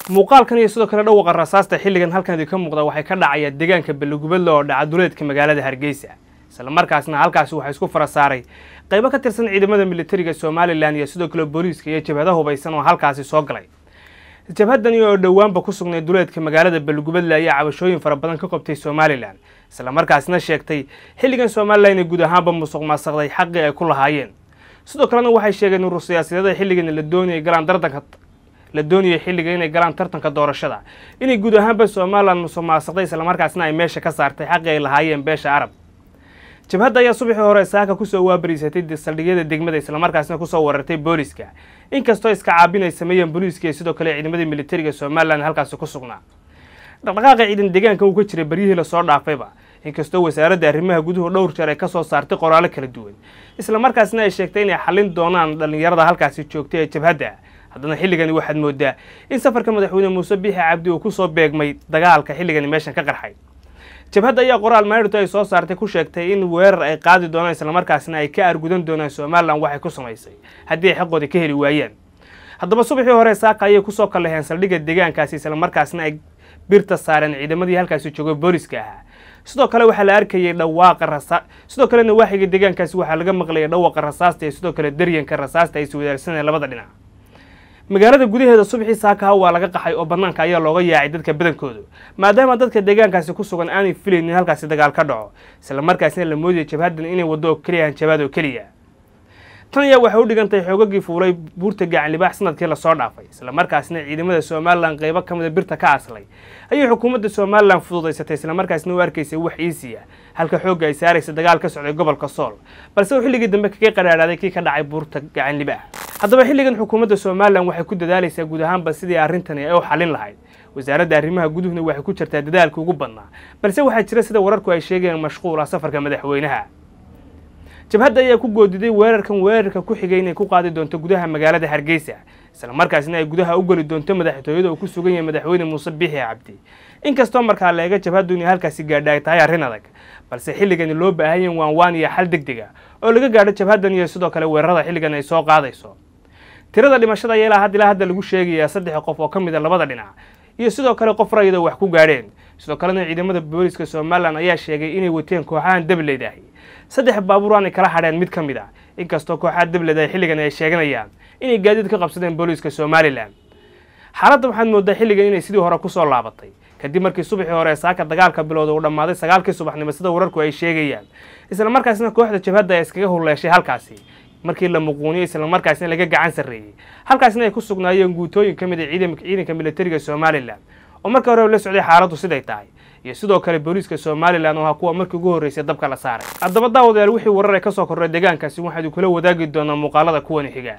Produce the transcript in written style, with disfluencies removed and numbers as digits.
muuqaalkan iyo sidoo kale dhawqa rasaasta xilligan halkan ka muuqda waxay ka dhacayaan deegaanka Balugubadle oo dhaca duleedka magaalada Hargeysa isla markaasna halkaas waxa isku farasaaray qaybo ka tirsan ciidamada militariga Soomaaliland iyo sidoo kale booliiska iyo jabhadaha hubaysan oo halkaas soo galay jabhadan oo dhawaanba ku sugnay duleedka magaalada Balugubadle ayaa cabashooyin fara badan ka qabtay Soomaaliland isla markaasna sheegtay xilligan Soomaaliland guud ahaanba musuqmaasuqday xaqi ay ku lahaayeen sidoo kalena waxay sheegeen in ruusiyaasiyada xilligan la doonayay xilliga inay galaan tartanka doorashada inay guud ahaanba Soomaaliland musuqmaasuqday isla markaasna ay meesha ka saartay xaqi ay lahaayeen beesha Arab jabhada ayaa subaxii hore saaka ku soo waabariisatay saldhigyada degmada isla markaasna ku soo warartay booliiska inkastoo iska caabinay sameeyeen booliiska sidoo kale ciidamada militariga Soomaaliland halkaas ku sugnaa dhaqdhaqaaqa ciidan deegaanka uu ka jiray bariyihii la soo dhaafayba inkastoo wasaaradda arrimaha gudaha dhowr jeer ay ka soo saartay qoraalo kala duwan isla markaasna ay sheegtay inay xalin doonaan dhalinyarada halkaas joogtay ee jabhada haddana xilligan waxaad moodaa in safarka madaxweyne Muuse Biixi Cabdi uu ku soo beegmay dagaalka xilligan meeshan ka qarxay jabhada ayaa qoraal maarito ay soo saartay ku sheegtay in weerar ay qaadi doonaan isla markaasna ay ka argudan doonaan Soomaaliland waxay ku samaysay haddii ay xaqooda ka heli waayeen haddaba subaxii hore saaka ayay ku soo kalaheen saldhigga deegaankaasi isla markaasna ay birta saareen ciidamadii halkaas joogay booliiska ah sidoo kale waxa la arkayay dhawaaqa rasaas sidoo kale nawaaxiga deegaankaasi waxa laga maqlayay dhawaaqa rasaasta iyo sidoo kale daryanka rasaasta ay soo wadaarsanayeen labada dhinac magaalada gudaheeda subaxii saaka waa laga qaxay oo banaanka ayaa looga yaacay dadka badankoodu maadaama dadka deegaankaasi ku sugan aanay filaynin halkaas dagaal ka dhaco isla markaasna la moodiyay jabhadan inay wado kaliya jabhado kaliya tan ayaa waxa u dhigantay xoogagii fuulay buurta gacan libaax sanadkii la soo dhaafay isla markaasna ciidamada Soomaaliland qaybo kamid birta ka aslay ayay xukuumadda Soomaaliland fududeysatay isla markaasna u arkaysay wax iisiya halka xoog ay saaraysa dagaal ka socday gobolka Sool balse xilligii dambe kaga qaraaraaday kii ka dhacay buurta gacan libaax haddaba xilligan xukuumadda Soomaaliland waxay ku dadaalaysaa guud ahaanba sidii arrintan ay u xalin lahayd wasaaradda arrimaha gudaha waxay ku jirtaa dadaalka ugu badnaa balse waxa jira sida wararku ay sheegayaan mashquul ah safarka madaxweynaha jabhada ayaa ku goodiday weerarka ku xigay inay ku qaadi doonto gudaha magaalada Hargeysa isla markaasna ay gudaha u gali doonto madaxtooyada oo ku sugan yahay madaxweyne Muuse Biixi Cabdi inkastoo markaa la eega jabhadu inay halkaas gaadhay tahay arrin adag balse xilligan loo baahan yahay waan iyo xal degdeg ah oo laga gaadho jabhadan iyo sidoo kale weerarada xilligan ay soo qaadayso tirada dhimashada ayaa ilaa hadda lagu sheegayaa 3 qof oo kamid ah labada dhinac iyo sidoo kale qof rayida wax ku gaadheen sidoo kalena ciidamada booliiska Soomaaliland ayaa sheegay inay wateen kooxahan dableedahay 3 baabuur aan kala xadheen mid kamid ah inkastoo kooxaha dableedahay xilligan ay sheeganayaan inay gaadiid ka qabsadeen booliiska Soomaaliland xaaladda waxaad moodaa xilligan inay sidii hore ku soo laabatay kadib markii subaxii hore saaka dagaalka bilowday uu dhamaaday 9kii subaxnimo sida wararku ay sheegayaan isla markaasna kooxda jabhada ay iskaga huleeshay halkaasi markii la muquuniyay isla markaasna laga gacan sareeyay halkaasna ay ku sugnaayeen guutooyin kamid ah ciidanka militariga Soomaaliland oo markii hore la socday xaaladdu siday tahay iyo sidoo kale booliiska Soomaaliland oo kuwa markii ugu horeysay dabka la saaray haddaba daawadayaal wixii warar ay ka soo korray deegaankaasi waxaad kula wadaagi doonaa muuqaalada kuwan xiga